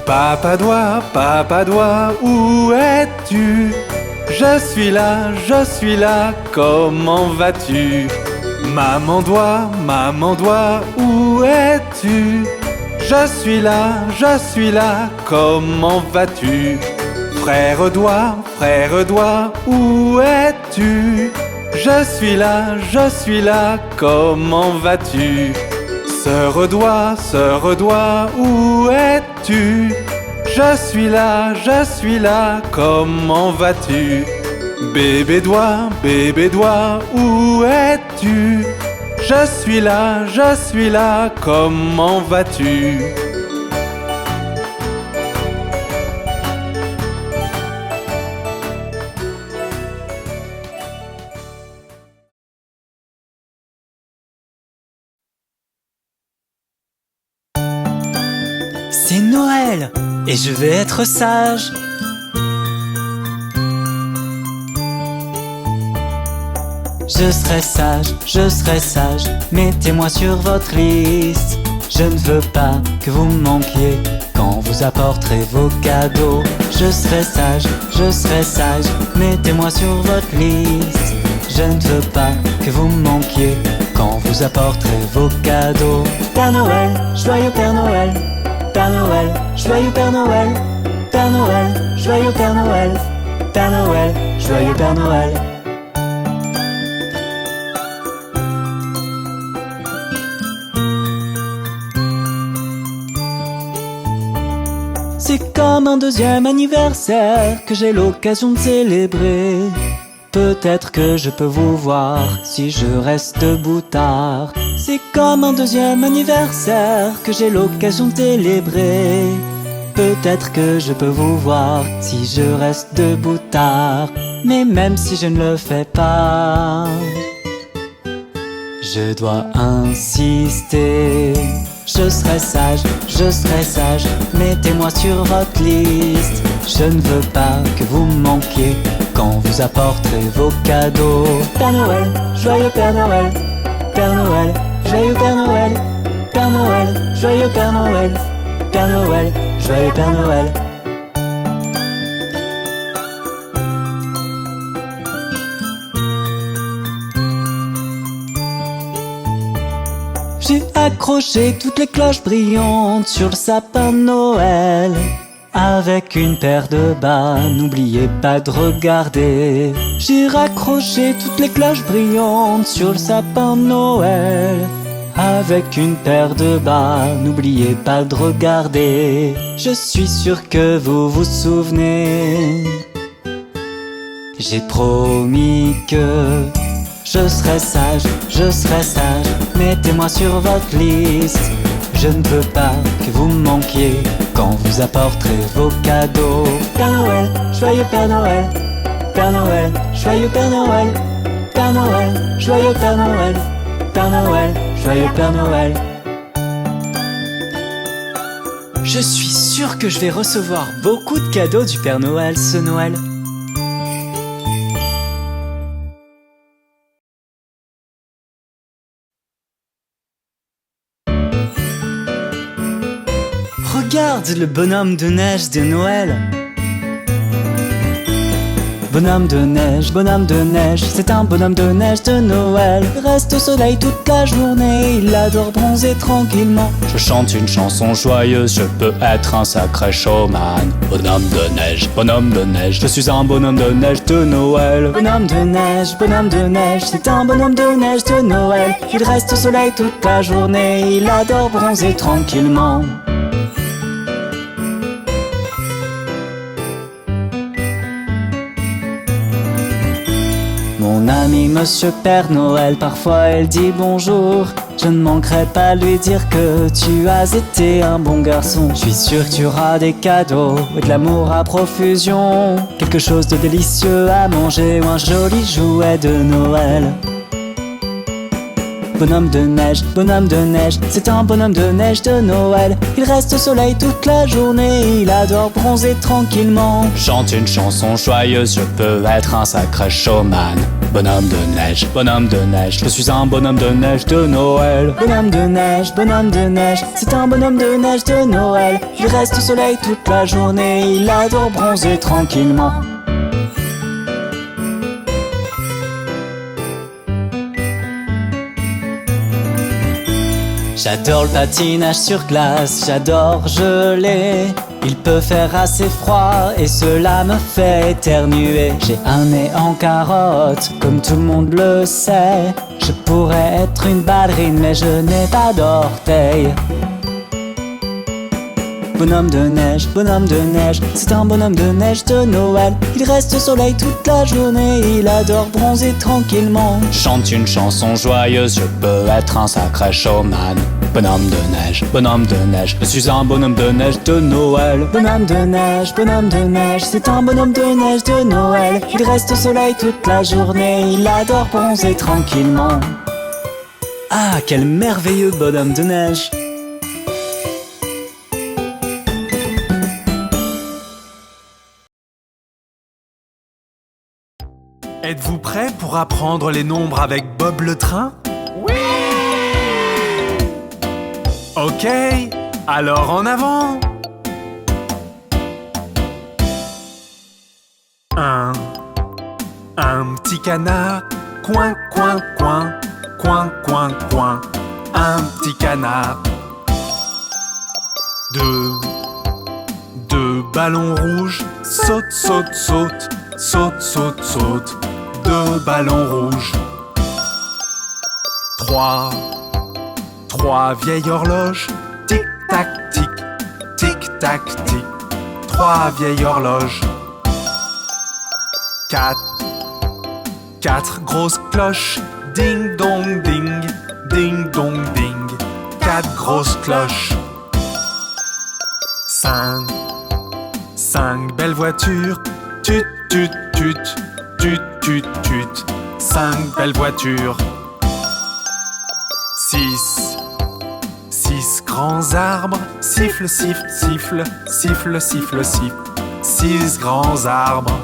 Papa doigt, où es-tu? Je suis là, comment vas-tu? Maman doigt, où es-tu? Je suis là, comment vas-tu? Frère doigt, où es-tu? Je suis là, comment vas-tu? Sœur doigt, où es-tu? Je suis là, comment vas-tu? Bébé doigt, où es-tu? Je suis là, comment vas-tu? C'est Noël et je vais être sage. Je serai sage, mettez-moi sur votre liste. Je ne veux pas que vous me manquiez quand vous apporterez vos cadeaux. Je serai sage, mettez-moi sur votre liste. Je ne veux pas que vous me manquiez quand vous apporterez vos cadeaux. Père Noël, joyeux Père Noël. Père Noël, joyeux Père Noël. Père Noël, joyeux Père Noël. Père Noël, joyeux Père Noël. C'est comme un deuxième anniversaire que j'ai l'occasion de célébrer. Peut-être que je peux vous voir si je reste debout tard. C'est comme un deuxième anniversaire que j'ai l'occasion de célébrer. Peut-être que je peux vous voir si je reste debout tard. Mais même si je ne le fais pas, je dois insister. Je serai sage, mettez-moi sur votre liste. Je ne veux pas que vous me manquiez quand vous apporterez vos cadeaux. Père Noël, joyeux Père Noël. Père Noël, joyeux Père Noël. Père Noël, joyeux Père Noël. Père Noël, joyeux Père Noël. J'ai accroché toutes les cloches brillantes sur le sapin de Noël. Avec une paire de bas, n'oubliez pas de regarder. J'ai raccroché toutes les cloches brillantes sur le sapin de Noël. Avec une paire de bas, n'oubliez pas de regarder. Je suis sûr que vous vous souvenez. J'ai promis que je serai sage, mettez-moi sur votre liste. Je ne veux pas que vous me manquiez quand vous apporterez vos cadeaux. Père Noël, joyeux Père Noël. Père Noël, joyeux Père Noël. Père Noël, joyeux Père Noël. Père Noël, joyeux Père Noël. Je suis sûr que je vais recevoir beaucoup de cadeaux du Père Noël ce Noël. Regarde le bonhomme de neige de Noël. Bonhomme de neige, c'est un bonhomme de neige de Noël. Il reste au soleil toute la journée, il adore bronzer tranquillement. Je chante une chanson joyeuse, je peux être un sacré showman. Bonhomme de neige, je suis un bonhomme de neige de Noël. Bonhomme de neige, c'est un bonhomme de neige de Noël. Il reste au soleil toute la journée, il adore bronzer tranquillement. Mon ami Monsieur Père Noël, parfois elle dit bonjour. Je ne manquerai pas de lui dire que tu as été un bon garçon. Je suis sûr que tu auras des cadeaux et de l'amour à profusion. Quelque chose de délicieux à manger ou un joli jouet de Noël. Bonhomme de neige, c'est un bonhomme de neige de Noël. Il reste au soleil toute la journée, il adore bronzer tranquillement. Chante une chanson joyeuse, je peux être un sacré showman. bonhomme de neige, bonhomme de neige. Je suis un bonhomme de neige de Noël. Bonhomme de neige, c'est un bonhomme de neige de Noël. Il reste au soleil toute la journée, il adore bronzer tranquillement. J'adore le patinage sur glace, j'adore geler. Il peut faire assez froid et cela me fait éternuer. J'ai un nez en carotte, comme tout le monde le sait. Je pourrais être une ballerine mais je n'ai pas d'orteils. Bonhomme de neige, c'est un bonhomme de neige de Noël. Il reste au soleil toute la journée, il adore bronzer tranquillement. Je chante une chanson joyeuse, je peux être un sacré showman. Bonhomme de neige, je suis un bonhomme de neige de Noël. Bonhomme de neige, c'est un bonhomme de neige de Noël. Il reste au soleil toute la journée, il adore bronzer tranquillement. Ah, quel merveilleux bonhomme de neige! Êtes-vous prêts pour apprendre les nombres avec Bob le train? Oui! Ok, alors en avant! Un petit canard, coin, coin, coin, coin, coin, coin. Un petit canard. Deux ballons rouges, saute, saute, saute, saute, saute, saute. Deux ballons rouges. Trois vieilles horloges. Tic tac tic, tic tac tic. Trois vieilles horloges. Quatre grosses cloches. Ding dong ding, ding dong ding. Quatre grosses cloches. Cinq belles voitures. Tut tut tut, tut tut tut. Cinq belles voitures. Six grands arbres. Siffle, siffle, siffle, siffle, siffle, siffle. Six grands arbres.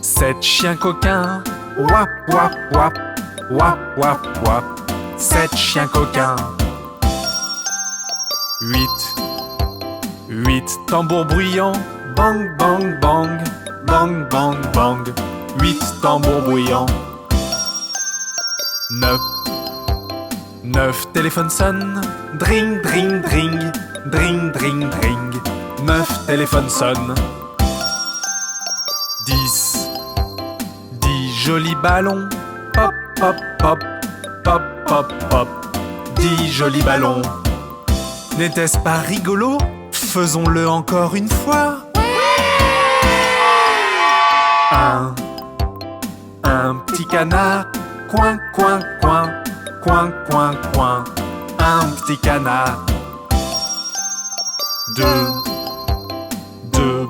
Sept chiens coquins. Wap, wap, wap, wap, wap, wap. Sept chiens coquins. Huit tambours bruyants. Bang, bang, bang, bang, bang, bang. Huit tambours bruyants. Neuf téléphones sonnent. Dring, dring, dring, dring, dring, dring. Neuf téléphones sonnent. 10 jolis ballons. Pop, pop, pop, pop, pop, pop. 10 jolis ballons. N'était-ce pas rigolo? Faisons-le encore une fois. Un petit canard. Coin, coin, coin, coin, coin, coin. Un petit canard. Deux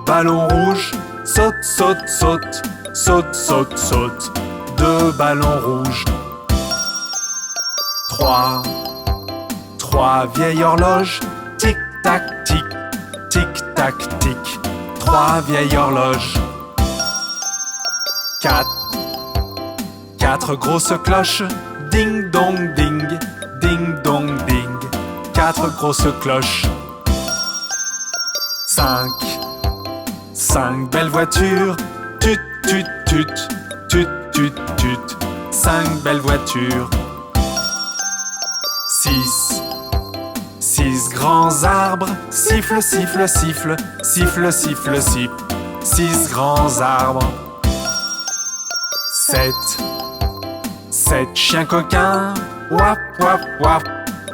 ballons rouges. Saute, saute, saute, saute, saute, saute. Deux ballons rouges. Trois vieilles horloges. Tic tac tic, tic tac tic. Trois vieilles horloges. Quatre grosses cloches. Ding dong ding, ding dong ding. Quatre grosses cloches. Cinq belles voitures. Tut tut tut, tut tut tut. Cinq belles voitures. Six grands arbres. Siffle, siffle, siffle, siffle, siffle, siffle. Six grands arbres. Sept chiens coquins. Wap, wap, wap,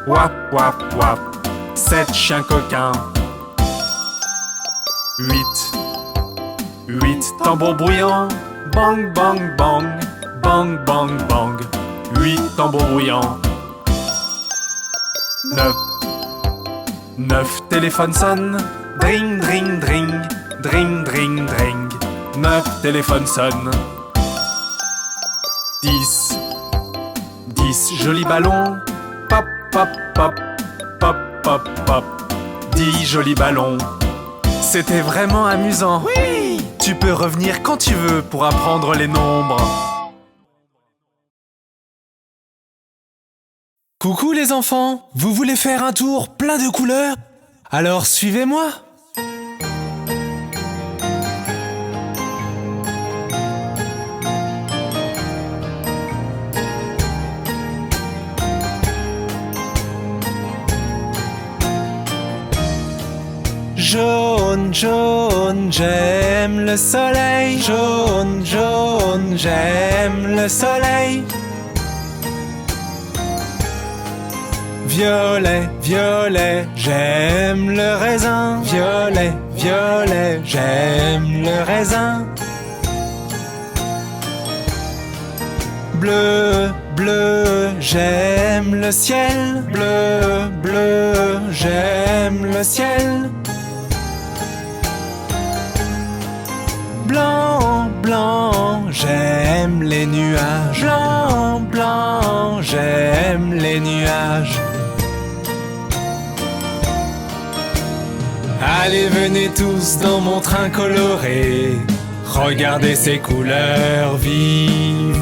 wap, wap, wap. Sept chiens coquins. Huit tambours bruyants. Bang, bang, bang, bang, bang, bang. Huit tambours bruyants. Neuf téléphones sonnent. Dring, dring, dring, dring, dring, dring. Neuf téléphones sonnent. 10 jolis ballons. Pop, pop, pop, pop, pop, pop. 10 jolis ballons. C'était vraiment amusant. Oui! Tu peux revenir quand tu veux pour apprendre les nombres. Coucou les enfants, vous voulez faire un tour plein de couleurs? Alors suivez-moi. Jaune, jaune, j'aime le soleil. Jaune, jaune, j'aime le soleil. Violet, violet, j'aime le raisin. Violet, violet, j'aime le raisin. Bleu, bleu, j'aime le ciel. Bleu, bleu, j'aime le ciel. Blanc, blanc, j'aime les nuages. Blanc, blanc, j'aime les nuages. Allez, venez tous dans mon train coloré. Regardez ces couleurs vives.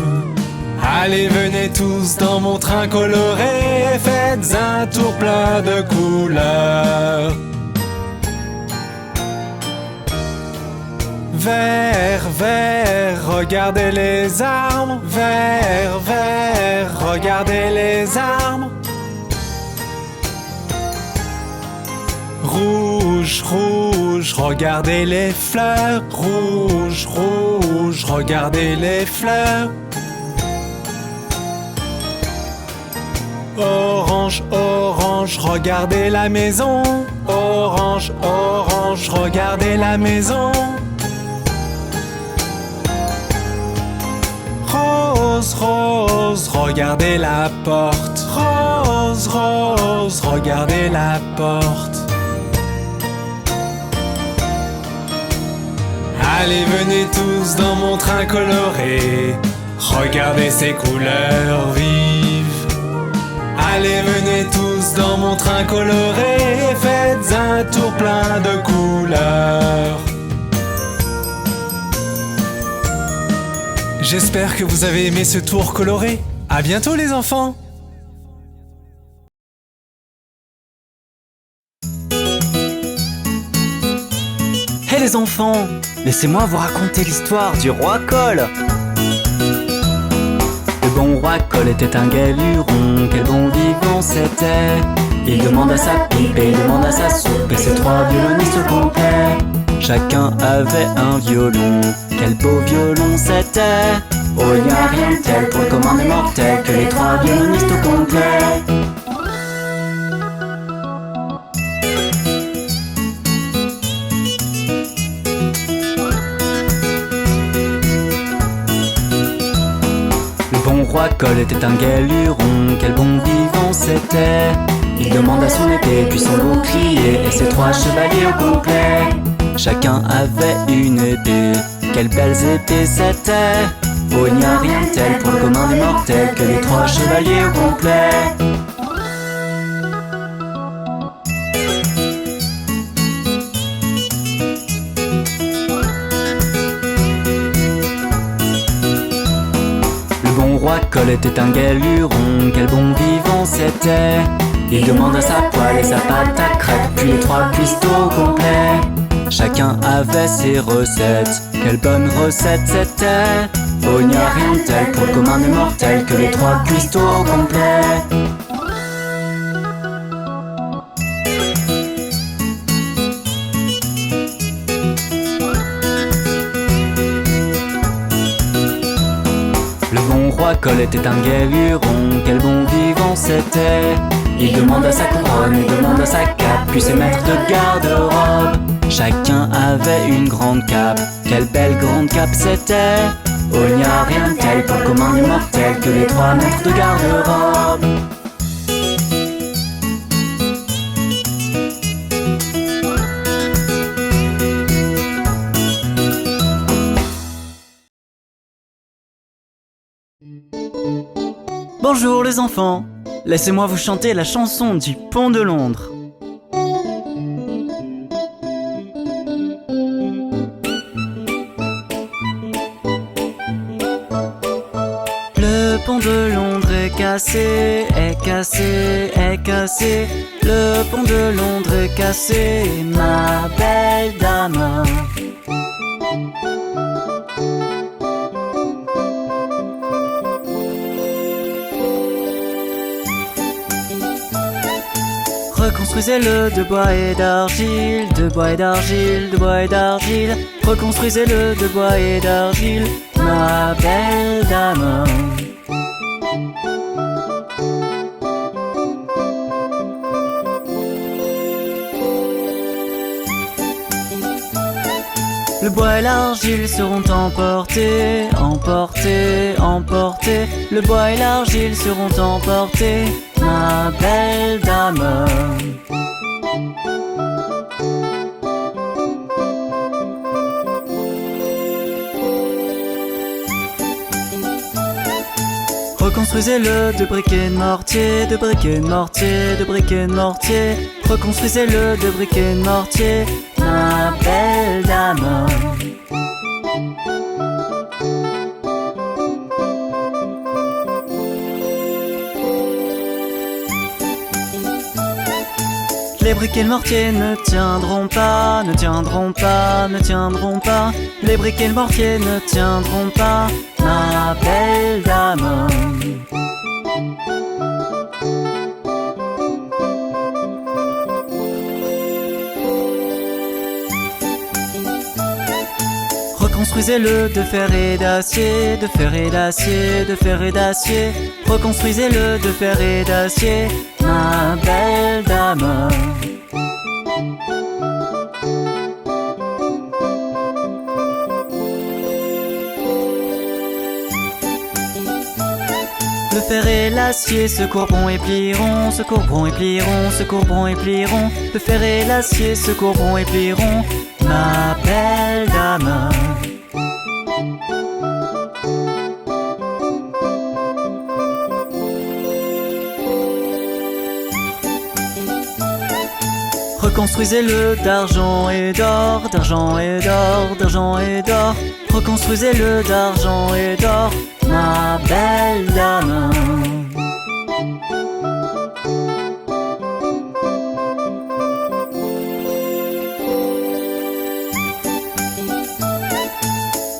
Allez, venez tous dans mon train coloré. Faites un tour plein de couleurs. Vert, vert, regardez les arbres. Vert, vert, regardez les arbres. Rouge, rouge, regardez les fleurs. Rouge, rouge, regardez les fleurs. Orange, orange, regardez la maison. Orange, orange, regardez la maison. Rose, rose, regardez la porte. Rose, rose, regardez la porte. Allez, venez tous dans mon train coloré. Regardez ces couleurs vives. Allez, venez tous dans mon train coloré. Faites un tour plein de couleurs. J'espère que vous avez aimé ce tour coloré. À bientôt les enfants. Hé les enfants, laissez-moi vous raconter l'histoire du roi Cole. Le bon roi Cole était un gai luron, quel bon vivant c'était. Il demande à sa pipe et il demande à sa soupe, et ses trois violonistes complets. Chacun avait un violon, quel beau violon c'était. Oh, il n'y a rien de tel pour le commun des mortels que les trois violonistes complets. Le bon roi Cole était un gai luron, quel bon vivant c'était. Il demande à son épée, puis son bouclier, et ses trois chevaliers au complet. Chacun avait une épée, quelles belles épées c'était. Oh, il n'y a rien de tel pour le commun des mortels que les trois chevaliers au complet. Le bon roi Cole était un gai luron, quel bon vivant c'était. Il demande à sa poêle et sa pâte à crêpes, puis les trois cuistots complets. Chacun avait ses recettes, quelle bonne recette c'était. Oh, il n'y a rien de tel pour le commun des mortels que les trois cuistots complets. Le bon roi Cole était un gai luron, quel bon vivant c'était. Il demande à sa couronne, il demande à sa cape, puis ses maîtres de garde-robe. Chacun avait une grande cape, quelle belle grande cape c'était. Oh, il n'y a rien de tel pour le commun des mortels que les trois maîtres de garde-robe. Bonjour les enfants, laissez-moi vous chanter la chanson du Pont de Londres. de Londres est cassé, est cassé, est cassé. Le pont de Londres est cassé, ma belle dame. Reconstruisez-le de bois et d'argile, de bois et d'argile, de bois et d'argile. Reconstruisez-le de bois et d'argile, ma belle dame. Le bois et l'argile seront emportés, emportés, emportés. Le bois et l'argile seront emportés, ma belle dame. Reconstruisez-le de briquets de mortier, de briquets de mortier, de briquets de mortier. Reconstruisez-le de briquets de mortier, ma belle dame. Les briquets de mortier ne tiendront pas, ne tiendront pas, ne tiendront pas. Les briquets de mortier ne tiendront pas, ma belle dame. Reconstruisez-le de fer et d'acier, de fer et d'acier, de fer et d'acier. Reconstruisez-le de fer et d'acier, ma belle dame. Le fer et l'acier se courberont et plieront, se courberont et plieront, se courberont et plieront. Le fer et l'acier se courberont et plieront, ma belle dame. Reconstruisez-le d'argent et d'or, d'argent et d'or, d'argent et d'or. Reconstruisez-le d'argent et d'or, ma belle dame.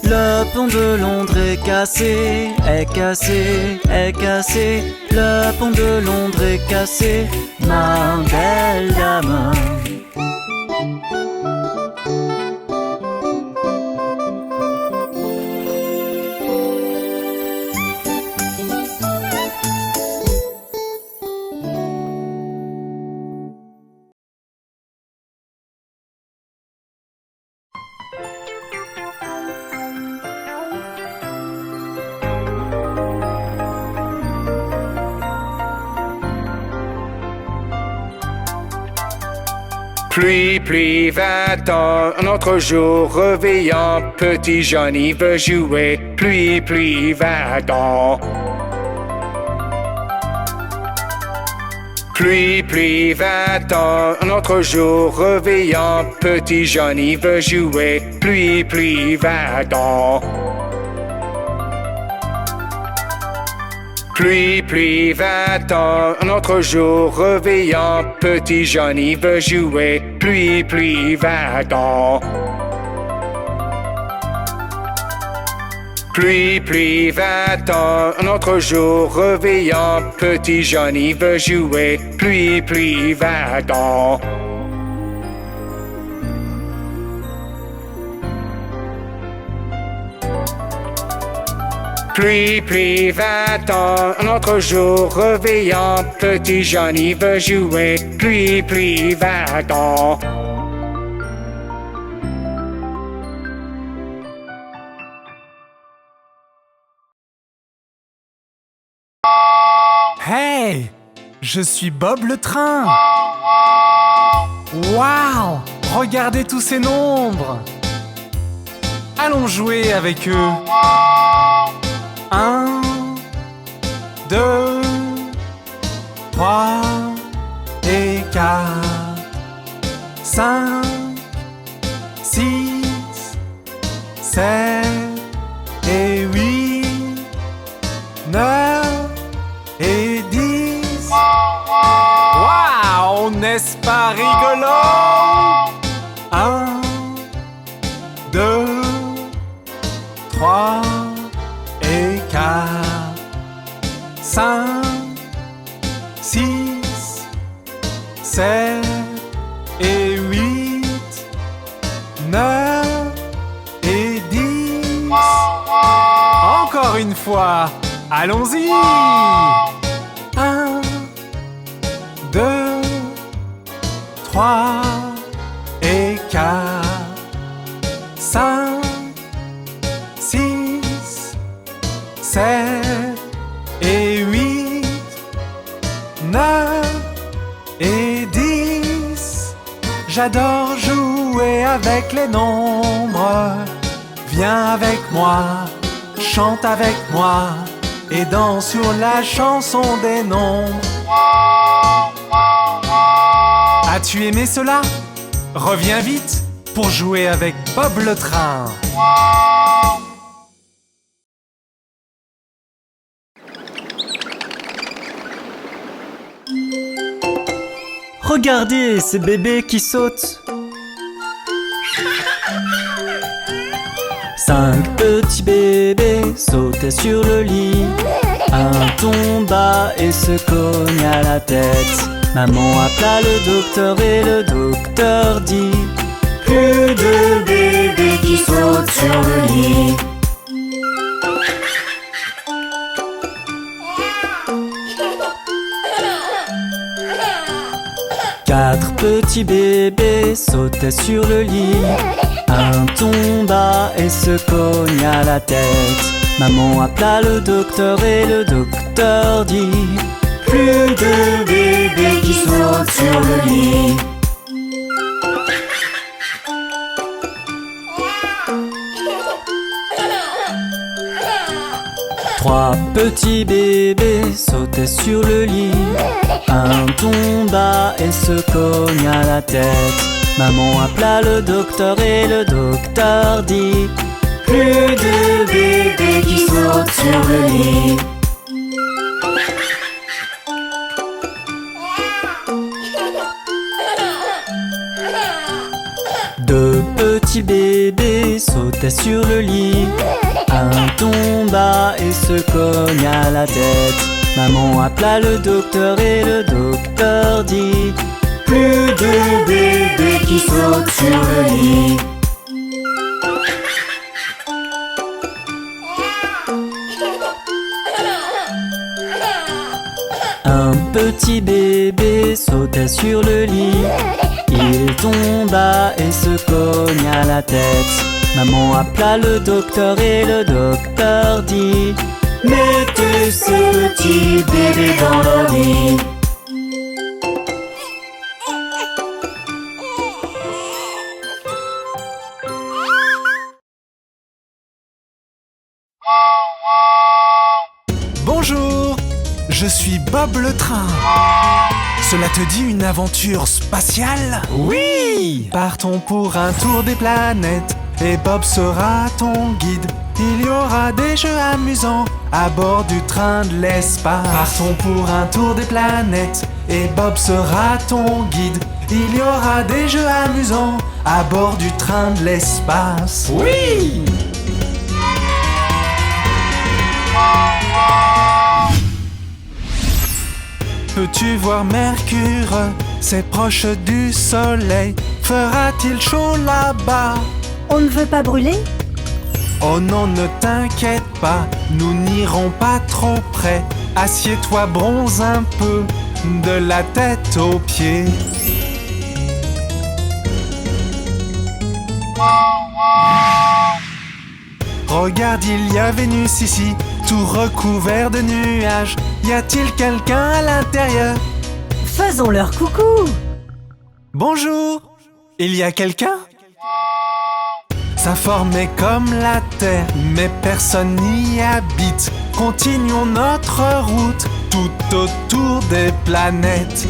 Le pont de Londres est cassé, est cassé, est cassé. Le pont de Londres est cassé, ma belle dame. Pluie, pluie, va-t'en, un autre jour réveillant, petit Johnny veut jouer. Pluie, pluie, va-t'en. Pluie, pluie, va-t'en, un autre jour réveillant, petit Johnny veut jouer. Pluie, pluie, va-t'en. Pluie, pluie, va-t'en, un autre jour réveillant, petit Johnny veut jouer. Pluie, pluie, va-t'en. Pluie, pluie, va-t'en, un autre jour réveillant, petit Johnny veut jouer. Pluie, pluie, va-t'en. Pluie, pluie, va-t'en, un autre jour réveillant, petit Johnny veut jouer. Pluie, pluie, va-t'en. Hey! Je suis Bob le train! Waouh! Regardez tous ces nombres! Allons jouer avec eux! 1, 2, 3 et 4, 5, 6, 7 et 8, 9 N'est-ce pas rigolo? 1, 2, 3 et 4, 5, 6, 7 et 8, 9 et 10. Encore une fois, allons-y. 1, 2, 3 et 4, 5, 6, 7 et 8, 9 et 10. J'adore jouer avec les nombres. Viens avec moi, chante avec moi et danse sur la chanson des nombres. As-tu aimé cela? Reviens vite pour jouer avec Bob le train. Regardez ces bébés qui sautent. 5 petits bébés sautaient sur le lit. Un tomba et se cogna la tête. Maman appela le docteur et le docteur dit: plus de bébés qui sautent sur le lit. Quatre petits bébés sautaient sur le lit. Un tomba et se cogna la tête. Maman appela le docteur et le docteur dit: plus de bébés qui sautent sur le lit. Trois petits bébés sautaient sur le lit. Un tomba et se cogna la tête. Maman appela le docteur et le docteur dit: plus de bébés qui sautent sur le lit. Deux petits bébés sautaient sur le lit. Un tomba et se cogna la tête. Maman appela le docteur et le docteur dit: plus de bébés qui sautent sur le lit. Un petit bébé sautait sur le lit. Il tomba et se cogna la tête. Maman appela le docteur et le docteur dit: mettez ce petit bébé dans le lit. Bonjour, je suis Bob le train. Cela te dit une aventure spatiale? Oui! Partons pour un tour des planètes et Bob sera ton guide. Il y aura des jeux amusants à bord du train de l'espace. Partons pour un tour des planètes et Bob sera ton guide. Il y aura des jeux amusants à bord du train de l'espace. Oui! Peux-tu voir Mercure? C'est proche du soleil. Fera-t-il chaud là-bas? On ne veut pas brûler? Oh non, ne t'inquiète pas, nous n'irons pas trop près. Assieds-toi, bronze un peu, de la tête aux pieds. Regarde, il y a Vénus ici, tout recouvert de nuages. Y a-t-il quelqu'un à l'intérieur? Faisons-leur coucou! Bonjour, il y a quelqu'un? Sa forme est comme la Terre, mais personne n'y habite. Continuons notre route tout autour des planètes.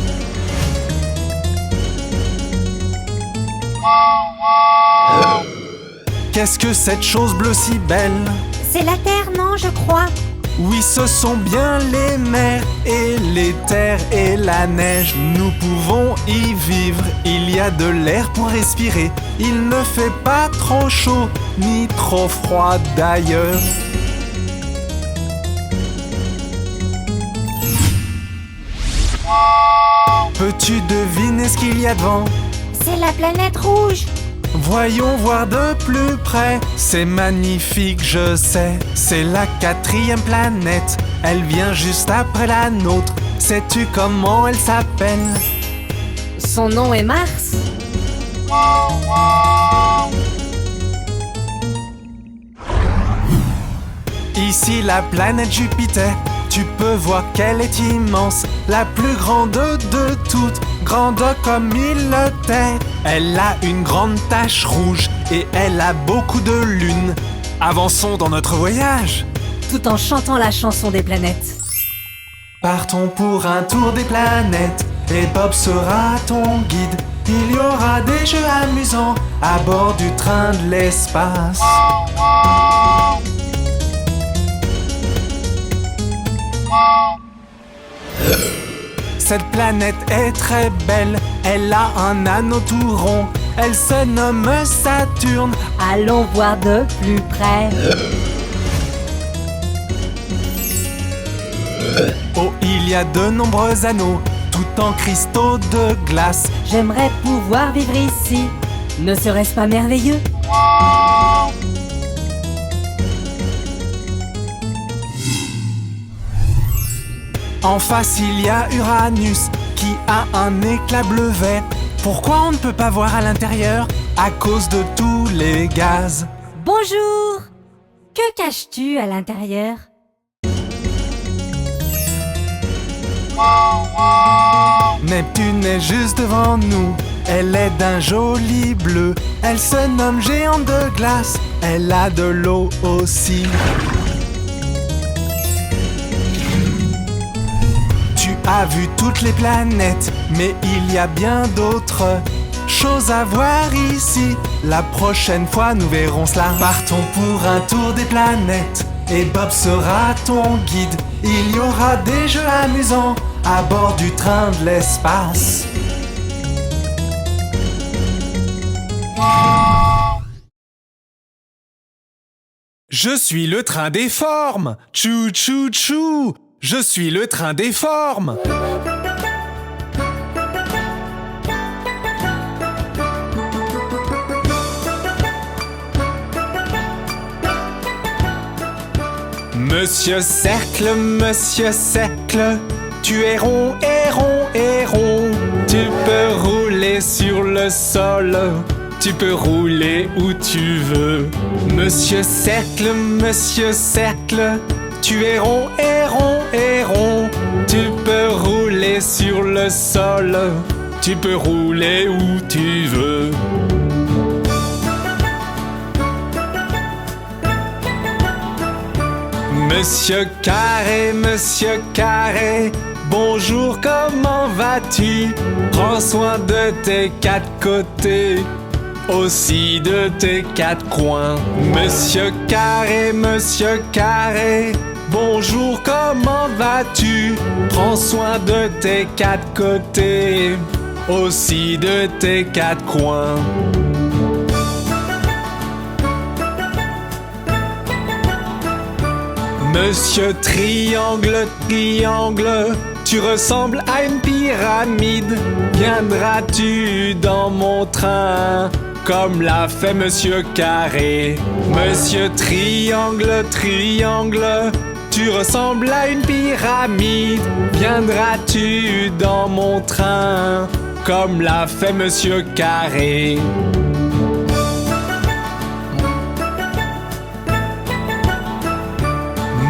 Qu'est-ce que cette chose bleue si belle? C'est la Terre, non, je crois. Oui, ce sont bien les mers et les terres et la neige. Nous pouvons y vivre, il y a de l'air pour respirer. Il ne fait pas trop chaud ni trop froid d'ailleurs. Peux-tu deviner ce qu'il y a devant? C'est la planète rouge. Voyons voir de plus près. C'est magnifique, je sais. C'est la 4e planète. Elle vient juste après la nôtre. Sais-tu comment elle s'appelle? Son nom est Mars. Ici la planète Jupiter. Tu peux voir qu'elle est immense, la plus grande de toutes, grande comme île Terre. Elle a une grande tache rouge et elle a beaucoup de lunes. Avançons dans notre voyage. Tout en chantant la chanson des planètes. Partons pour un tour des planètes et Bob sera ton guide. Il y aura des jeux amusants à bord du train de l'espace. Cette planète est très belle, elle a un anneau tout rond. Elle se nomme Saturne. Allons voir de plus près. Oh, il y a de nombreux anneaux, tout en cristaux de glace. J'aimerais pouvoir vivre ici. Ne serait-ce pas merveilleux? En face, il y a Uranus, qui a un éclat bleu-vert. Pourquoi on ne peut pas voir à l'intérieur? À cause de tous les gaz. Bonjour! Que caches-tu à l'intérieur? Neptune est juste devant nous. Elle est d'un joli bleu. Elle se nomme géante de glace. Elle a de l'eau aussi. Tu as vu toutes les planètes, mais il y a bien d'autres choses à voir ici. La prochaine fois, nous verrons cela. Partons pour un tour des planètes et Bob sera ton guide. Il y aura des jeux amusants à bord du train de l'espace. Je suis le train des formes. Tchou tchou tchou. Je suis le train des formes. Monsieur Cercle, tu es rond et rond et rond. Tu peux rouler sur le sol, tu peux rouler où tu veux. Monsieur Cercle, tu es rond et rond et rond. Tu peux rouler sur le sol, tu peux rouler où tu veux. Monsieur Carré, bonjour, comment vas-tu? Prends soin de tes 4 côtés, aussi de tes 4 coins. Monsieur Carré, bonjour, comment vas-tu? Prends soin de tes 4 côtés, aussi de tes 4 coins. Monsieur Triangle, tu ressembles à une pyramide. Viendras-tu dans mon train, comme l'a fait Monsieur Carré? Monsieur Triangle, tu ressembles à une pyramide. Viendras-tu dans mon train, comme l'a fait Monsieur Carré?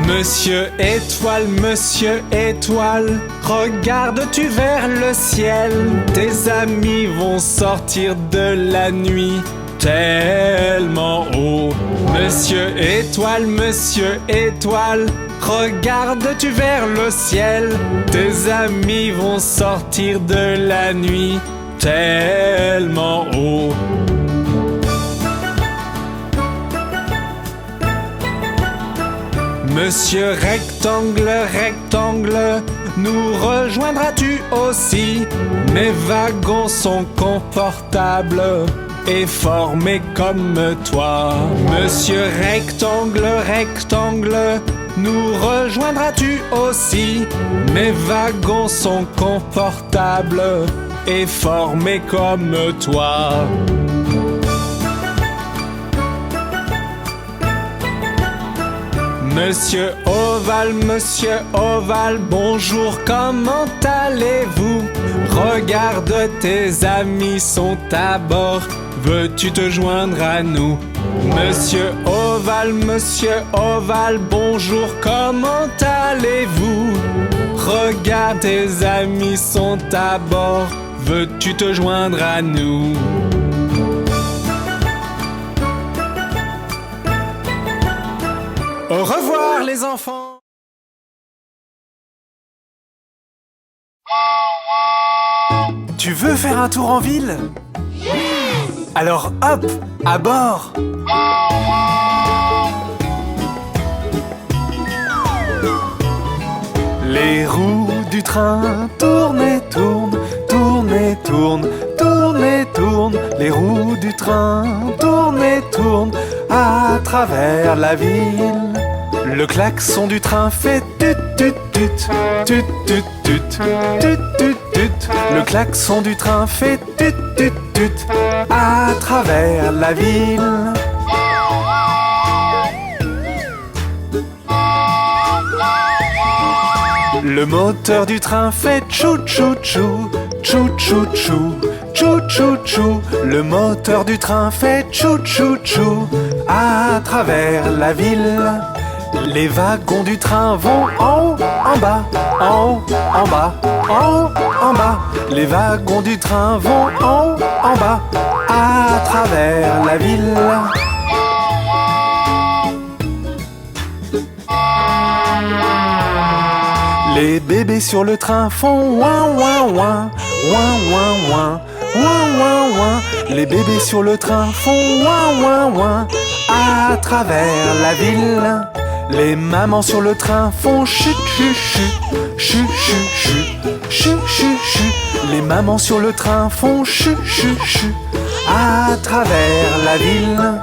Monsieur Étoile, regardes-tu vers le ciel? Tes amis vont sortir de la nuit tellement haut. Monsieur Étoile, regardes-tu vers le ciel? Tes amis vont sortir de la nuit tellement haut. Monsieur rectangle, rectangle, nous rejoindras-tu aussi? Mes wagons sont confortables et formés comme toi. Monsieur rectangle, rectangle, nous rejoindras-tu aussi? Mes wagons sont confortables et formés comme toi. Monsieur Ovale, bonjour, comment allez-vous? Regarde, tes amis sont à bord, veux-tu te joindre à nous? Monsieur Ovale, bonjour, comment allez-vous? Regarde, tes amis sont à bord, veux-tu te joindre à nous? Au revoir les enfants! Tu veux faire un tour en ville? Alors hop, à bord! Les roues du train tournent et tournent, tournent et tournent, tournent et tournent. Les roues du train tournent et tournent à travers la ville. Le klaxon du train fait tut tut tut, tut tut tut, tut tut tut. Le klaxon du train fait tut tut tut à travers la ville. Le moteur du train fait tchou tchou tchou, tchou tchou tchou, tchou tchou tchou. Le moteur du train fait tchou tchou tchou à travers la ville. Les wagons du train vont en haut, en bas, en haut, en bas, en haut, en bas. Les wagons du train vont en haut, en bas, à travers la ville. Les bébés sur le train font ouin ouin ouin, ouin ouin ouin, ouin ouin ouin. Les bébés sur le train font ouin ouin ouin à travers la ville. Les mamans sur le train font chut chut chut, chut chut chut, chut chut chut. Les mamans sur le train font chut chut chut à travers la ville.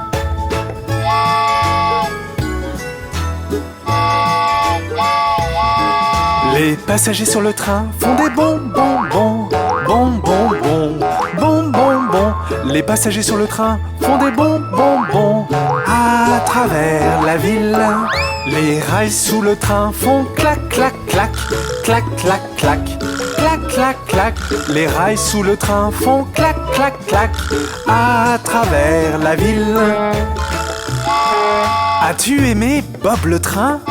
Les passagers sur le train font des bonbons, bons, bonbons, bons, bonbons, bons. Les passagers sur le train font des bonbons, bons à travers la ville. Les rails sous le train font clac, clac, clac, clac, clac, clac, clac, clac, clac. Les rails sous le train font clac, clac, clac à travers la ville. As-tu aimé Bob le train?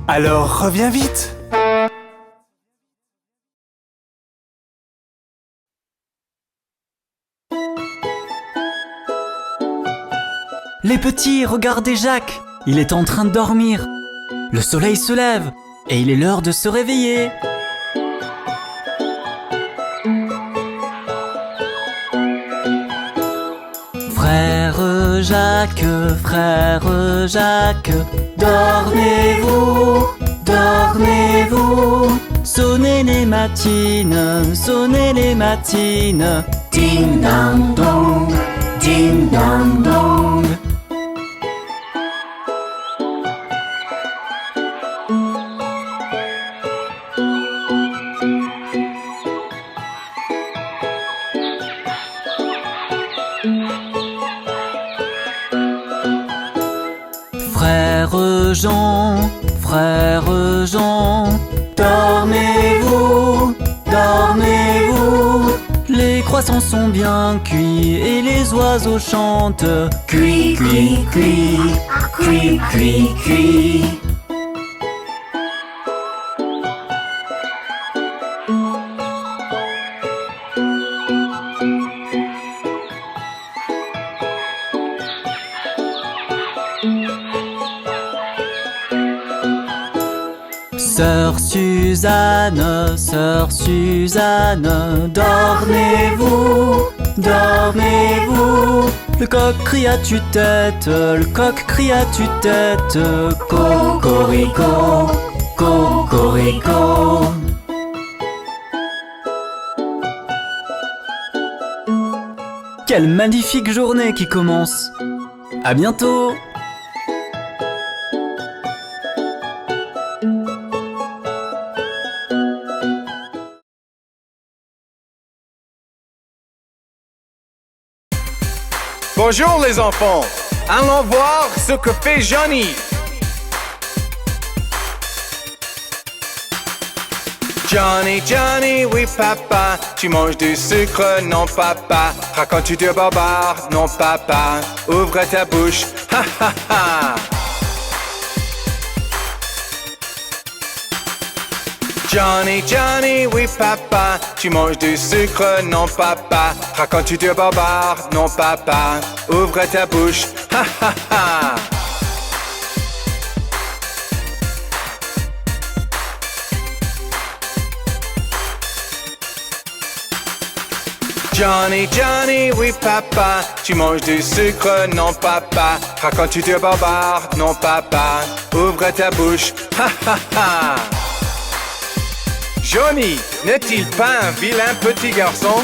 Alors reviens vite! Les petits, regardez Jacques, il est en train de dormir. Le soleil se lève et il est l'heure de se réveiller. Frère Jacques, dormez-vous, dormez-vous. Sonnez les matines, ding dong dong, ding dong dong. Frère Jean, dormez-vous, dormez-vous. Les croissants sont bien cuits et les oiseaux chantent. Cui, cui, cui, cui, cui, cui. Sœur Suzanne, dormez-vous, dormez-vous. Le coq crie à tue-tête, le coq crie à tue-tête, co, Cocorico, cocorico. Quelle magnifique journée qui commence! À bientôt! Bonjour les enfants, allons voir ce que fait Johnny. Johnny, Johnny, oui papa, tu manges du sucre, non papa. Racontes-tu de barbare, non papa. Ouvre ta bouche, ha ha ha. Johnny, Johnny, oui papa, tu manges du sucre, non papa. Racontes-tu de barbare, non papa. Ouvre ta bouche, ha ha ha. Johnny, Johnny, oui papa, tu manges du sucre, non papa. Racontes-tu de barbare, non papa. Ouvre ta bouche, ha ha ha. Johnny, n'est-il pas un vilain petit garçon?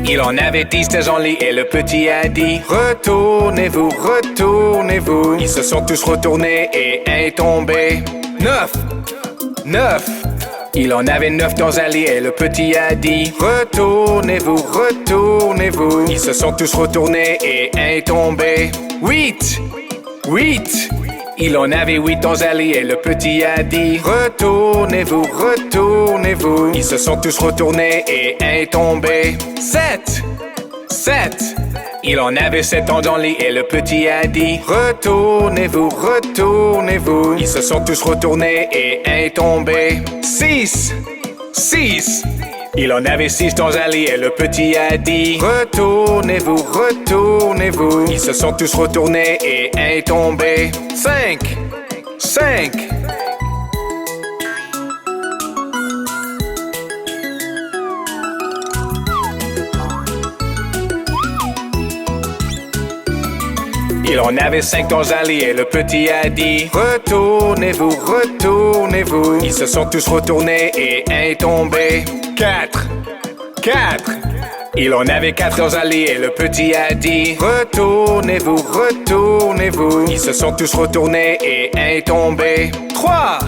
Il en avait 10 dans son lit et le petit a dit: retournez-vous, retournez-vous. Ils se sont tous retournés et un est tombé. 9. Il en avait 9 dans un lit et le petit a dit: retournez-vous, retournez-vous. Ils se sont tous retournés et un est tombé. 8. Il en avait 8 dans un lit et le petit a dit: retournez-vous, retournez-vous. Ils se sont tous retournés et un est tombé. 7. Il en avait 7 dans le lit et le petit a dit: retournez-vous, retournez-vous. Ils se sont tous retournés et un est tombé. 6. Il en avait 6 dans un lit et le petit a dit: retournez-vous, retournez-vous. Ils se sont tous retournés et un est tombé. 5. Il en avait 5 dans un lit et le petit a dit: retournez-vous, retournez-vous. Ils se sont tous retournés et un est tombé. 4. Il en avait 4 dans un lit et le petit a dit: retournez-vous, retournez-vous. Ils se sont tous retournés et un est tombé. 3.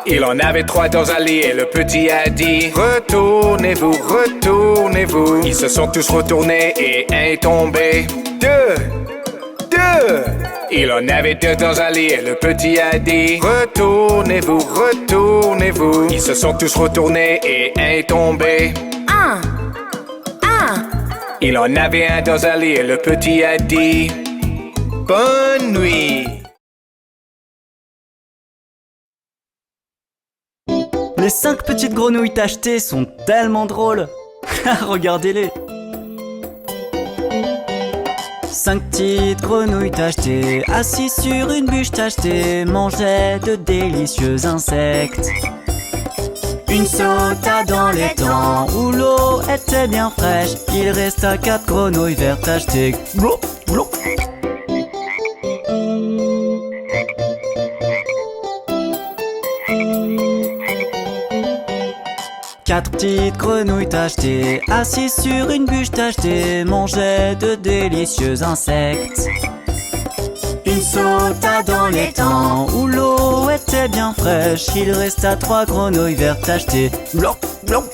Il en avait 3 dans un lit et le petit a dit: retournez-vous, retournez-vous. Ils se sont tous retournés et un est tombé. 2. Il en avait 2 dans un lit et le petit a dit: retournez-vous, retournez-vous. Ils se sont tous retournés et un est tombé. 1. Il en avait 1 dans un lit et le petit a dit: bonne nuit. Les 5 petites grenouilles tachetées sont tellement drôles. Regardez-les. 5 petites grenouilles tachetées, assises sur une bûche tachetée, mangeaient de délicieux insectes. Une sauta dans l'étang où l'eau était bien fraîche. Il resta 4 grenouilles vertes tachetées. Glou, glou. Quatre petites grenouilles tachetées, assises sur une bûche tachetée, mangeaient de délicieux insectes. Une sauta dans l'étang où l'eau était bien fraîche. Il resta 3 grenouilles vertes tachetées. Glop, glop.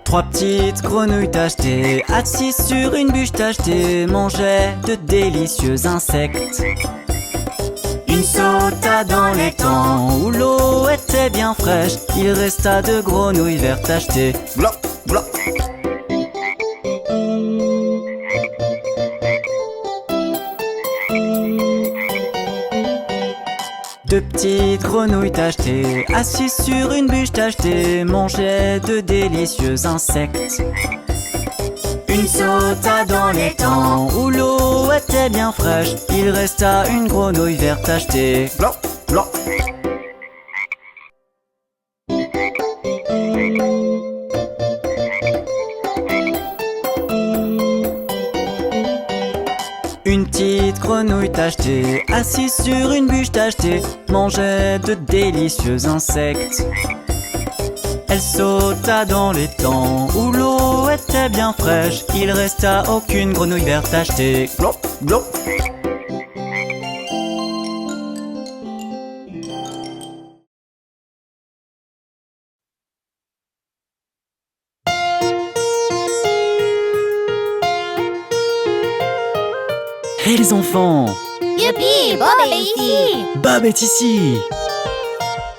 Trois petites grenouilles tachetées, assises sur une bûche tachetée, mangeaient de délicieux insectes. Une sauta dans l'étang où l'eau était bien fraîche. Il resta 2 grenouilles vertes tachetées. Glop, glop. Deux petites grenouilles tachetées, assises sur une bûche tachetée, mangeaient de délicieux insectes. Une sauta dans l'étang où l'eau était bien fraîche. Il resta une grenouille verte tachetée. Blanc, blanc. Une petite grenouille tachetée, assise sur une bûche tachetée, mangeait de délicieux insectes. Elle sauta dans l'étang où l'eau était bien fraîche. Il resta aucune grenouille verte tachetée. Blanc, blanc. Hé les enfants, Youpi, Bob est ici. Bob est ici.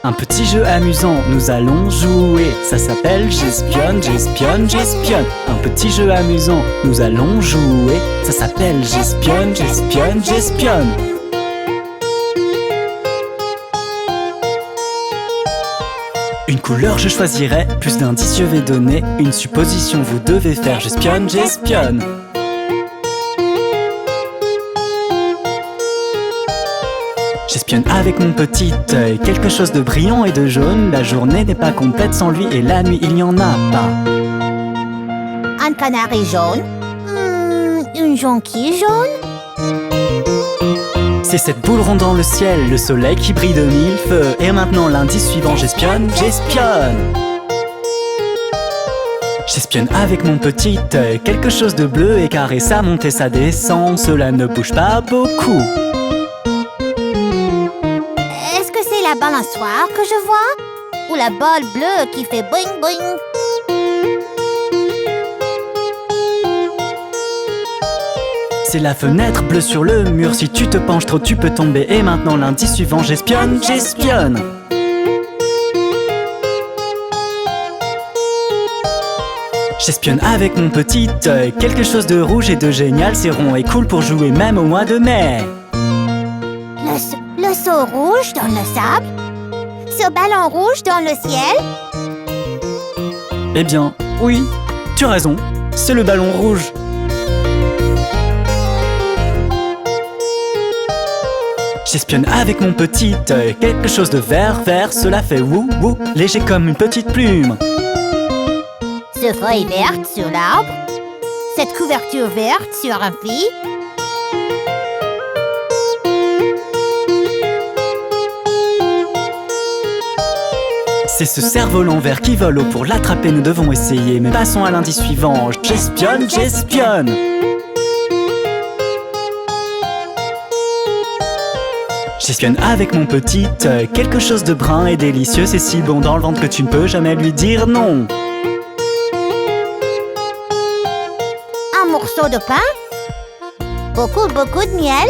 Un petit jeu amusant, nous allons jouer. Ça s'appelle J'espionne, j'espionne, j'espionne. Un petit jeu amusant, nous allons jouer. Ça s'appelle J'espionne, j'espionne, j'espionne. Une couleur je choisirai, plus d'indices je vais donner. Une supposition vous devez faire. J'espionne, j'espionne. J'espionne avec mon petit œil, quelque chose de brillant et de jaune. La journée n'est pas complète sans lui et la nuit il n'y en a pas. Un canari jaune. Une jonquille jaune. C'est cette boule ronde dans le ciel, le soleil qui brille de mille feux. Et maintenant l'indice suivant, j'espionne, j'espionne. J'espionne avec mon petit œil, quelque chose de bleu et carré, ça monte et ça descend, cela ne bouge pas beaucoup. Est-ce que c'est la balançoire que je vois? Ou la balle bleue qui fait boing boing? C'est la fenêtre bleue sur le mur, si tu te penches trop tu peux tomber. Et maintenant l'indice suivant, j'espionne, j'espionne. J'espionne avec mon petit œil, quelque chose de rouge et de génial, c'est rond et cool pour jouer même au mois de mai. Le seau rouge dans le sable? Ce ballon rouge dans le ciel? Eh bien, oui, tu as raison, c'est le ballon rouge. J'espionne avec mon petit œil, quelque chose de vert, vert, cela fait wou wou, léger comme une petite plume. Ce feuille verte sur l'arbre? Cette couverture verte sur un fil? C'est ce cerf-volant vert qui vole haut, pour l'attraper nous devons essayer. Mais passons à l'indice suivant, j'espionne, j'espionne. J'espionne avec mon petit œil, quelque chose de brun et délicieux, c'est si bon dans le ventre que tu ne peux jamais lui dire non. Un morceau de pain? Beaucoup de miel?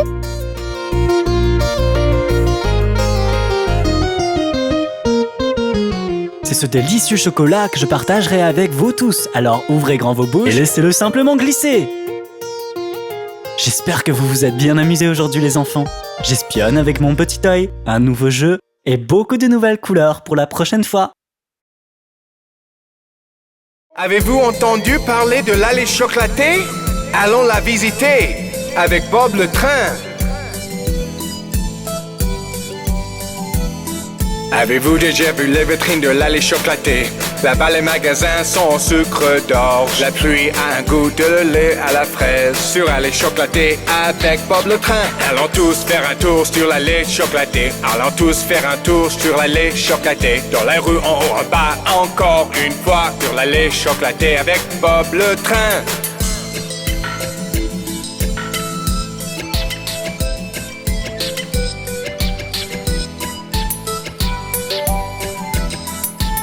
C'est ce délicieux chocolat que je partagerai avec vous tous. Alors ouvrez grand vos bouches et laissez-le simplement glisser. J'espère que vous vous êtes bien amusés aujourd'hui les enfants. J'espionne avec mon petit œil, un nouveau jeu et beaucoup de nouvelles couleurs pour la prochaine fois. Avez-vous entendu parler de l'allée chocolatée? Allons la visiter avec Bob le train. Avez-vous déjà vu les vitrines de l'allée chocolatée? Là-bas les magasins sont en sucre d'orge. La pluie a un goût de lait à la fraise. Sur l'allée chocolatée avec Bob le train. Allons tous faire un tour sur l'allée chocolatée. Allons tous faire un tour sur l'allée chocolatée. Dans la rue en haut en bas encore une fois. Sur l'allée chocolatée avec Bob le train.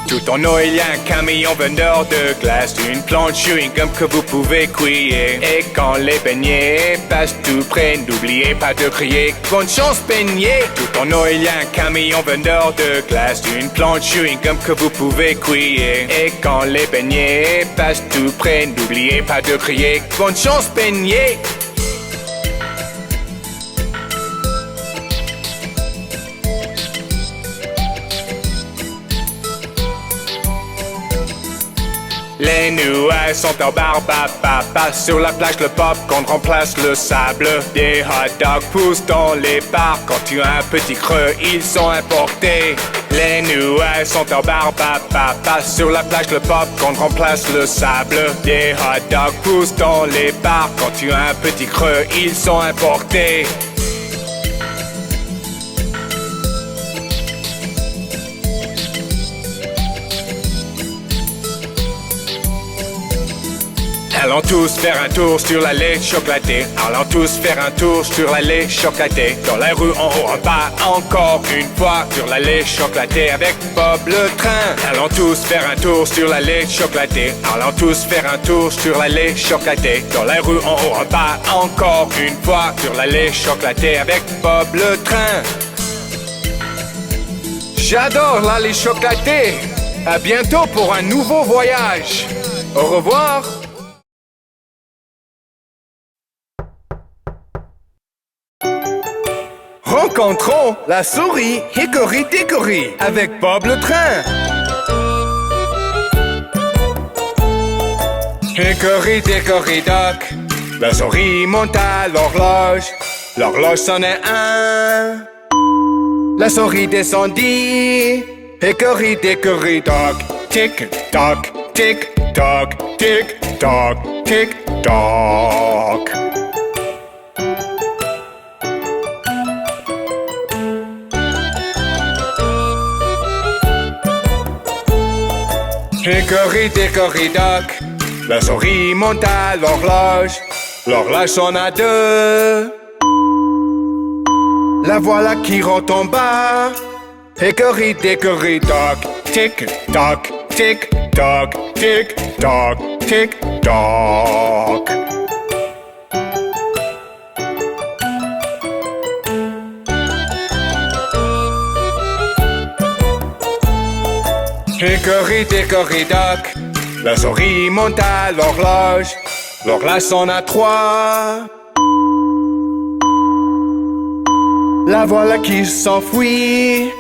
Tout en haut, il y a un camion vendeur de glace, une planche chewing-gum que vous pouvez cuire. Et quand les beignets passent tout près, n'oubliez pas de crier bonne chance beignet. Tout en haut, il y a un camion vendeur de glace, une planche chewing-gum que vous pouvez cuire. Et quand les beignets passent tout près, n'oubliez pas de crier bonne chance beignet. Les nuages sont en barbe à papa. Sur la plage, le popcorn remplace le sable. Des hot dogs poussent dans les bars. Quand tu as un petit creux, ils sont importés. Les nuages sont en barbe à papa. Sur la plage, le popcorn remplace le sable. Des hot dogs poussent dans les bars. Quand tu as un petit creux, ils sont importés. Allons tous faire un tour sur l'allée chocolatée. Allons tous faire un tour sur l'allée chocolatée. Dans la rue en haut en bas, encore une fois sur l'allée chocolatée avec Bob le train. Allons tous faire un tour sur l'allée chocolatée. Allons tous faire un tour sur l'allée chocolatée. Dans la rue en haut en bas, encore une fois sur l'allée chocolatée avec Bob le train. J'adore l'allée chocolatée. À bientôt pour un nouveau voyage. Au revoir. Rencontrons la souris Hickory Dickory avec Bob le train. Hickory Dickory Dock, la souris monte à l'horloge. L'horloge sonnait un. La souris descendit. Hickory Dickory Dock, tic toc, tic toc, tic toc, tic toc. Hickory Dickory Dock, la souris monte à l'horloge. L'horloge sonne à deux. La voilà qui rentre en bas. Hickory Dickory Dock, tic toc, tic toc, tic toc, tic toc. Hickory Dickory Dock, la souris monte à l'horloge. L'horloge sonne à trois. La voilà qui s'enfuit.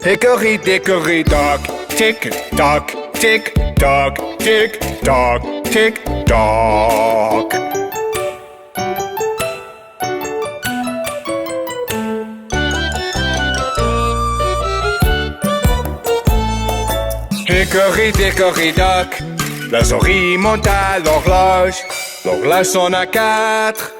Hickory Dickory Dock, tic toc, tic toc, tic toc, tic toc. Hickory Dickory Dock, la souris monte à l'horloge. L'horloge sonne à quatre.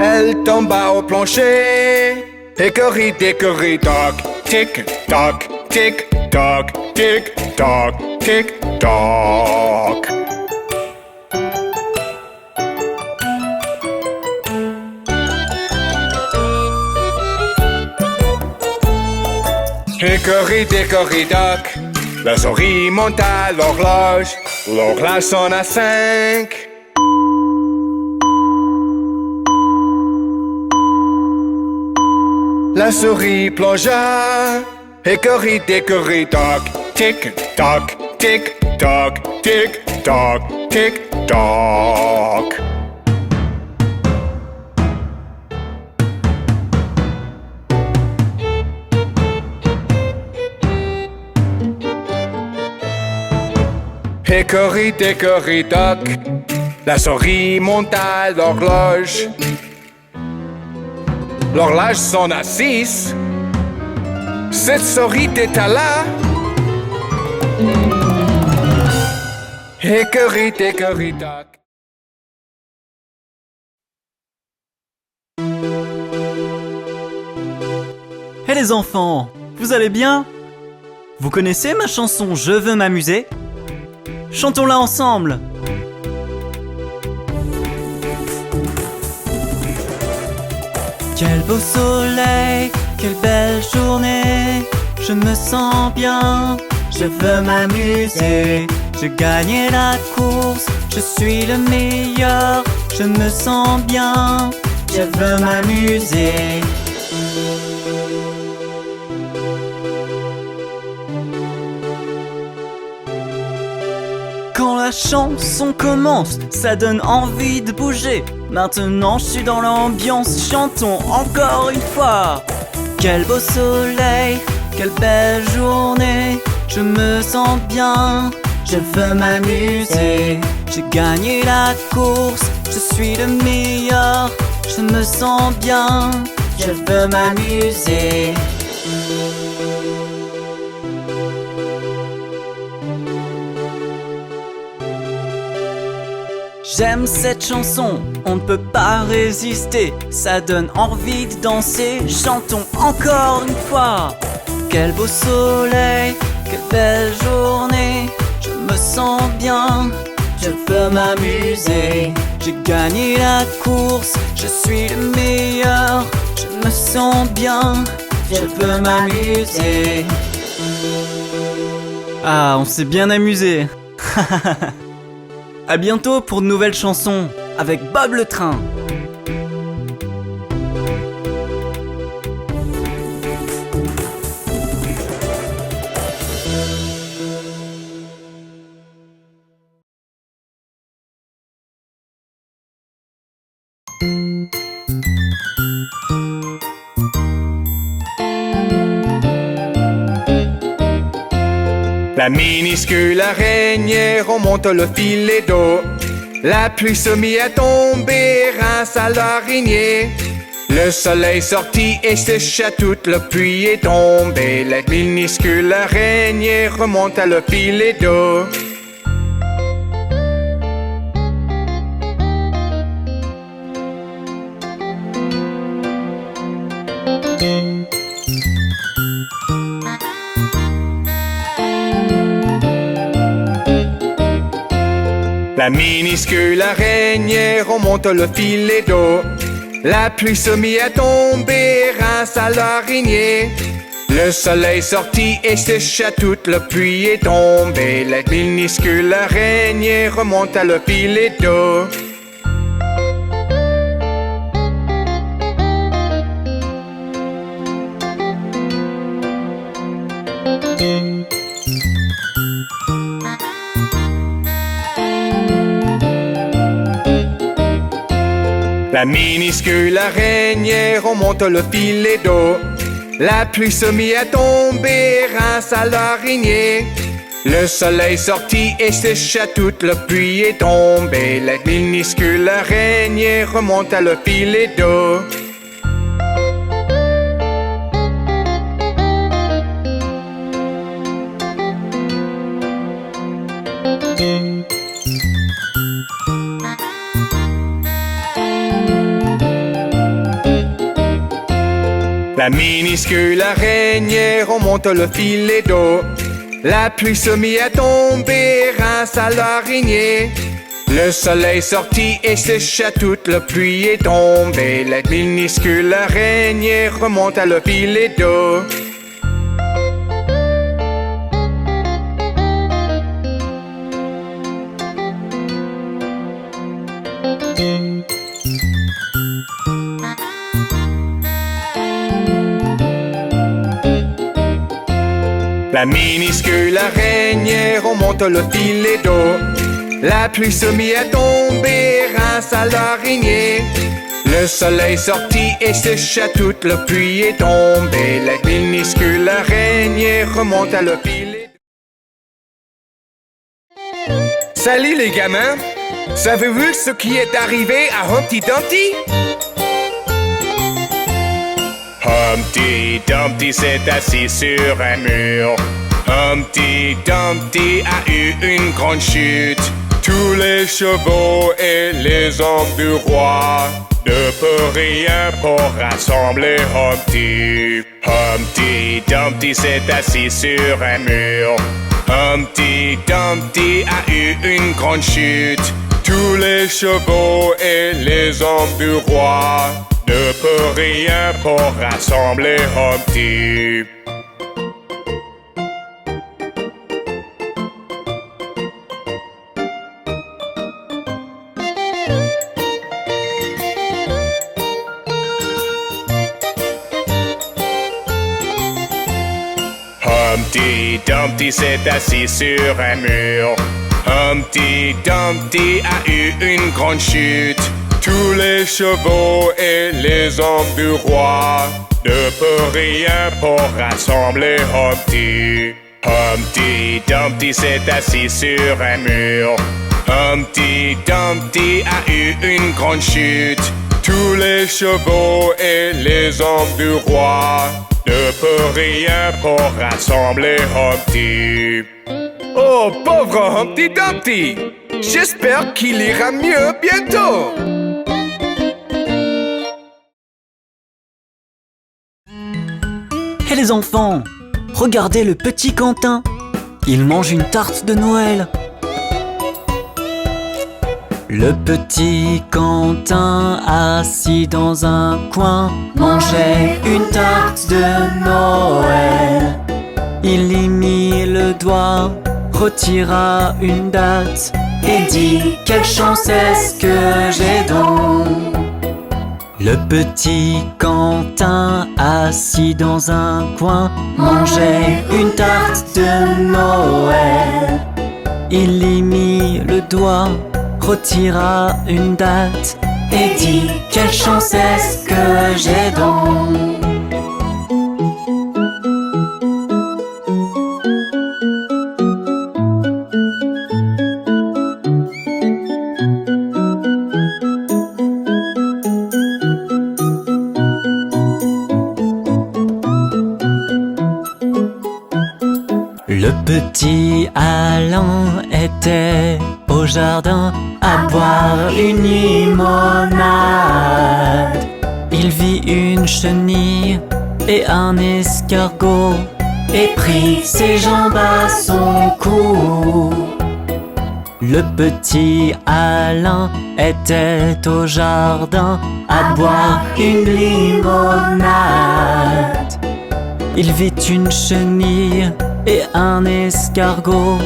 Elle tomba au plancher. Hickory Dickory Dock, tic toc, tic toc, tic toc, tic toc. Hickory Dickory Dock, la souris monte à l'horloge. L'horloge sonne à cinq. La souris plongea. Hickory Dickory Dock, tic toc, tic toc, tic toc, tic toc. Hickory Dickory Dock, la souris monte à l'horloge. L'horloge sonne à 6. Cette souris était là. Hickory Dickory Dock. Hé les enfants, vous allez bien? Vous connaissez ma chanson Je veux m'amuser? Chantons-la ensemble! Quel beau soleil, quelle belle journée. Je me sens bien, je veux m'amuser. Je gagne la course, je suis le meilleur. Je me sens bien, je veux m'amuser. Quand la chanson commence, ça donne envie de bouger. Maintenant je suis dans l'ambiance, chantons encore une fois. Quel beau soleil, quelle belle journée, je me sens bien, je veux m'amuser. J'ai gagné la course, je suis le meilleur, je me sens bien, je veux m'amuser. J'aime cette chanson, on ne peut pas résister, ça donne envie de danser, chantons encore une fois. Quel beau soleil, quelle belle journée, je me sens bien, je veux m'amuser. J'ai gagné la course, je suis le meilleur, je me sens bien, je veux m'amuser. Ah, on s'est bien amusé. À bientôt pour de nouvelles chansons avec Bob le Train. La minuscule araignée remonte le filet d'eau. La pluie se mit à tomber grâce à l'araignée. Le soleil sortit et sécha toute la pluie est tombée. La minuscule araignée remonte à le filet d'eau. La minuscule araignée remonte le filet d'eau. La pluie se mit à tomber grâce à l'araignée. Le soleil sortit et sécha toute la pluie est tombée. La minuscule araignée remonte à le filet d'eau. La minuscule araignée remonte le filet d'eau. La pluie se mit à tomber grâce à l'araignée. Le soleil sortit et sécha toute la pluie est tombée. La minuscule araignée remonte à le filet d'eau. La minuscule araignée remonte le filet d'eau. La pluie se mit à tomber grâce à l'araignée. Le soleil sortit et sécha toute la pluie est tombée. La minuscule araignée remonte à le filet d'eau. La minuscule araignée remonte le filet d'eau. La pluie se mit à tomber grâce à l'araignée. Le soleil sortit et sécha toute la pluie est tombée. La minuscule araignée remonte à le filet d'eau. Salut les gamins! Savez-vous ce qui est arrivé à Humpty Dumpty? Humpty Dumpty s'est assis sur un mur. Humpty Dumpty a eu une grande chute. Tous les chevaux et les hommes du roi ne peuvent rien pour rassembler Humpty. Humpty Dumpty s'est assis sur un mur. Humpty Dumpty a eu une grande chute. Tous les chevaux et les hommes du roi ne peut rien pour rassembler Humpty. Humpty Dumpty s'est assis sur un mur. Humpty Dumpty a eu une grande chute. Tous les chevaux et les hommes du roi ne peut rien pour rassembler Humpty. Humpty Dumpty s'est assis sur un mur. Humpty Dumpty a eu une grande chute. Tous les chevaux et les hommes du roi ne peuvent rien pour rassembler Humpty. Oh, pauvre Humpty Dumpty! J'espère qu'il ira mieux bientôt! Hé les enfants, regardez le petit Quentin. Il mange une tarte de Noël. Le petit Quentin, assis dans un coin, mangeait une tarte de Noël. Il y mit le doigt, retira une date et dit: quelle chance est-ce que j'ai donc? Le petit Quentin, assis dans un coin, mangeait une tarte de Noël. Il y mit le doigt, retira une date et dit: quelle chance est-ce que j'ai donc? Le petit Alain était au jardin à boire une limonade. Il vit une chenille et un escargot et prit ses jambes à son cou. Le petit Alain était au jardin à boire une limonade. Il vit une chenille et un escargot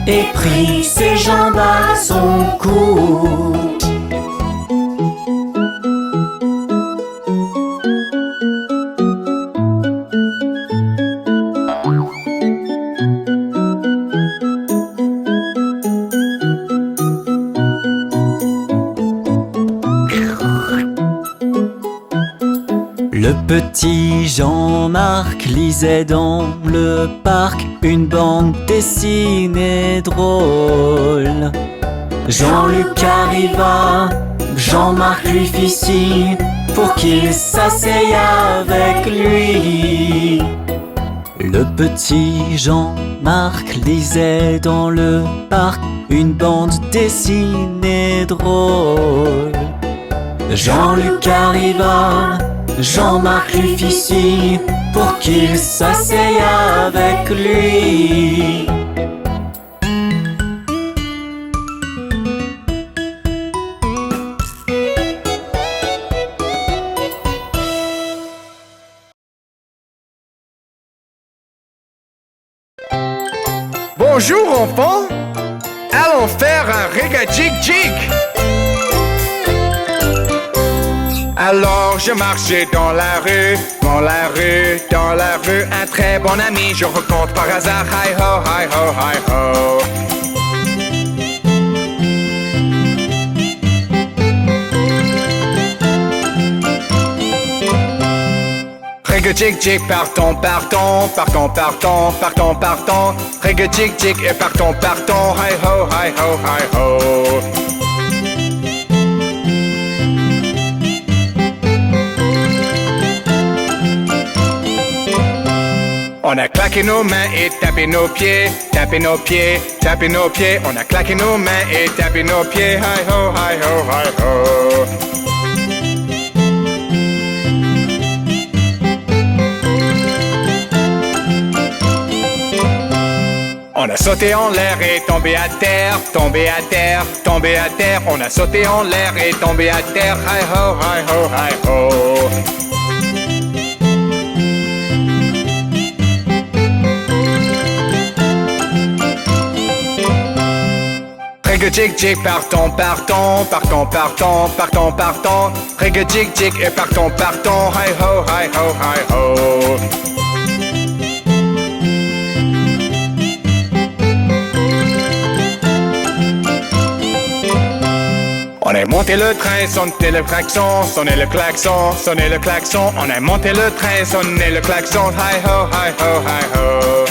et prit ses jambes à son cou. Le petit Jean-Marc lisait dans le parc une bande dessinée drôle. Jean-Luc arriva, Jean-Marc lui fit signe pour qu'il s'asseye avec lui. Le petit Jean-Marc lisait dans le parc une bande dessinée drôle. Jean-Luc arriva, Jean-Marc lui fit signe pour qu'il s'asseye avec lui. Bonjour enfants! Allons faire un rega-jig-jig! Alors je marchais dans la rue, dans la rue, dans la rue. Un très bon ami, je rencontre par hasard. Hi ho, hi ho, hi ho. Rega-jig-jig, partons, partons, partons, partons, partons, partons. Rega-jig-jig et partons, partons. Hi ho, hi ho, hi ho. On a claqué nos mains et tapé nos pieds, tapé nos pieds, tapé nos pieds. On a claqué nos mains et tapé nos pieds. Hi ho, hi ho, hi ho. On a sauté en l'air et tombé à terre, tombé à terre, tombé à terre. On a sauté en l'air et tombé à terre. Hi ho, hi ho, hi ho. Rega-jig-jig, partons, partons, partons, partons, partons, partons. Rega-jig-jig et partons, partons. Hi ho, hi ho, hi ho. On On a monté le train, sonné le klaxon, sonné le klaxon, sonné le klaxon. On a monté le train, sonné le klaxon. Hi ho, hi ho, hi ho.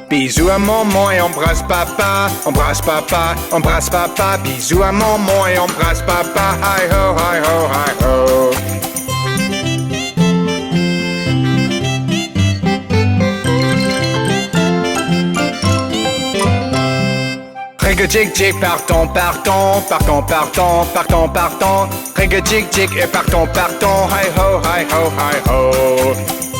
Bisous à maman et embrasse papa, embrasse papa, embrasse papa. Bisous à maman et embrasse papa. Hi ho, hi ho, hi ho. Rig-a-jig-jig, partons, partons, partons, partons, partons, partons. Rig-a-jig-jig et partons, partons. Hi ho, hi ho, hi ho.